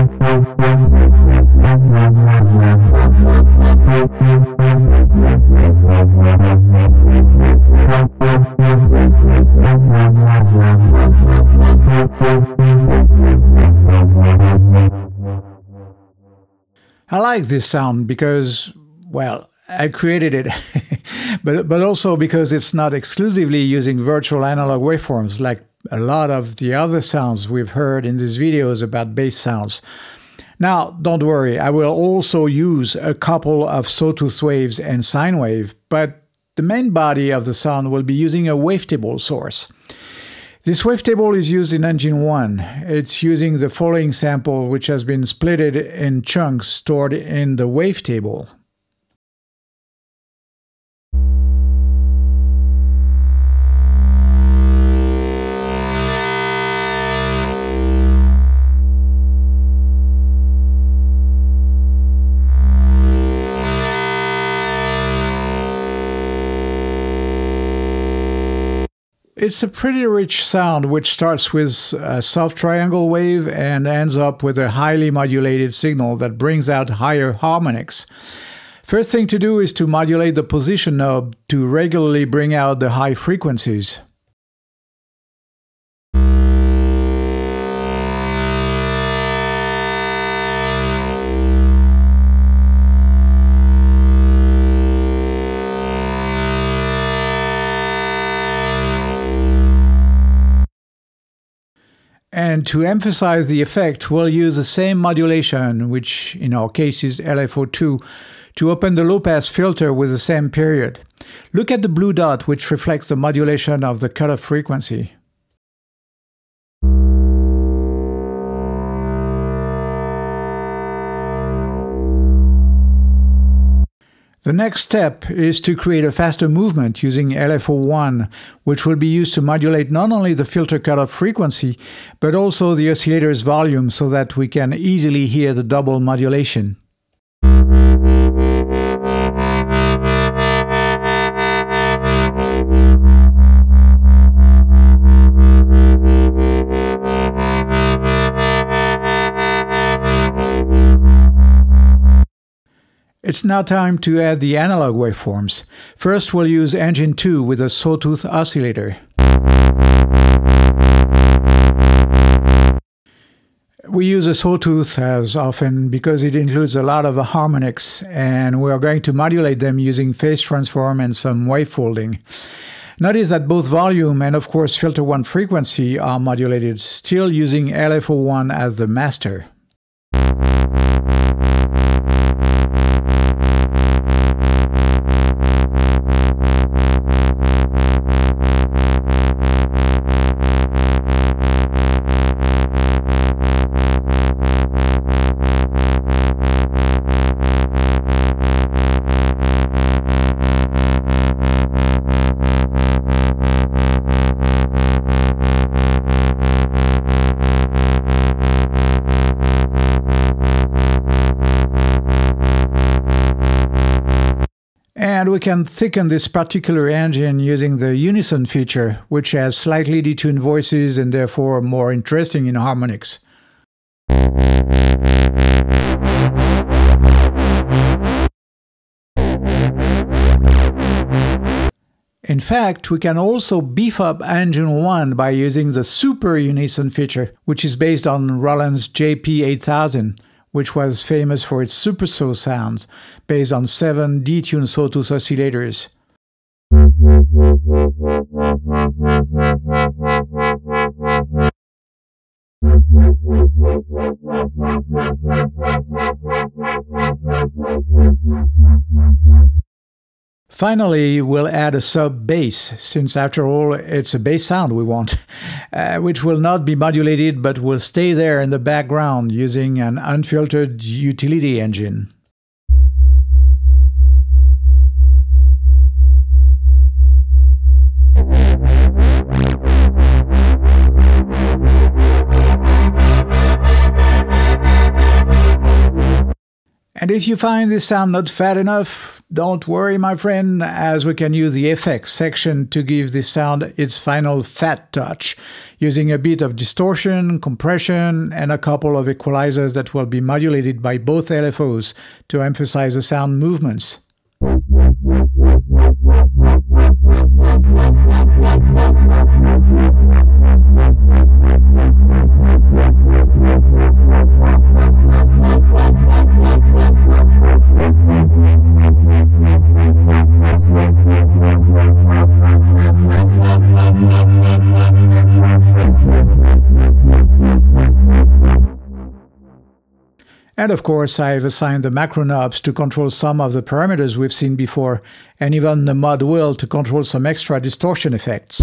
I like this sound because, well, I created it, but also because it's not exclusively using virtual analog waveforms like a lot of the other sounds we've heard in these videos about bass sounds. Now, don't worry, I will also use a couple of sawtooth waves and sine wave, but the main body of the sound will be using a wavetable source. This wavetable is used in Engine 1. It's using the following sample, which has been splitted in chunks stored in the wavetable. It's a pretty rich sound which starts with a soft triangle wave and ends up with a highly modulated signal that brings out higher harmonics. First thing to do is to modulate the position knob to regularly bring out the high frequencies. And to emphasize the effect, we'll use the same modulation, which in our case is LFO2, to open the low-pass filter with the same period. Look at the blue dot, which reflects the modulation of the cutoff frequency. The next step is to create a faster movement using LFO1, which will be used to modulate not only the filter cutoff frequency, but also the oscillator's volume so that we can easily hear the double modulation. It's now time to add the analog waveforms. First, we'll use Engine 2 with a sawtooth oscillator. We use a sawtooth as often because it includes a lot of harmonics, and we are going to modulate them using phase transform and some wave folding. Notice that both volume and, of course, filter 1 frequency are modulated, still using LFO1 as the master. And we can thicken this particular engine using the unison feature, which has slightly detuned voices and therefore more interesting in harmonics. In fact, we can also beef up Engine 1 by using the super unison feature, which is based on Roland's JP8000. Which was famous for its super saw sounds, based on 7 detuned sawtooth oscillators. Finally, we'll add a sub-bass, since after all it's a bass sound we want, which will not be modulated but will stay there in the background using an unfiltered utility engine. And if you find this sound not fat enough, don't worry, my friend, as we can use the effects section to give this sound its final fat touch, using a bit of distortion, compression, and a couple of equalizers that will be modulated by both LFOs to emphasize the sound movements. And of course, I've assigned the macro knobs to control some of the parameters we've seen before, and even the mod wheel to control some extra distortion effects.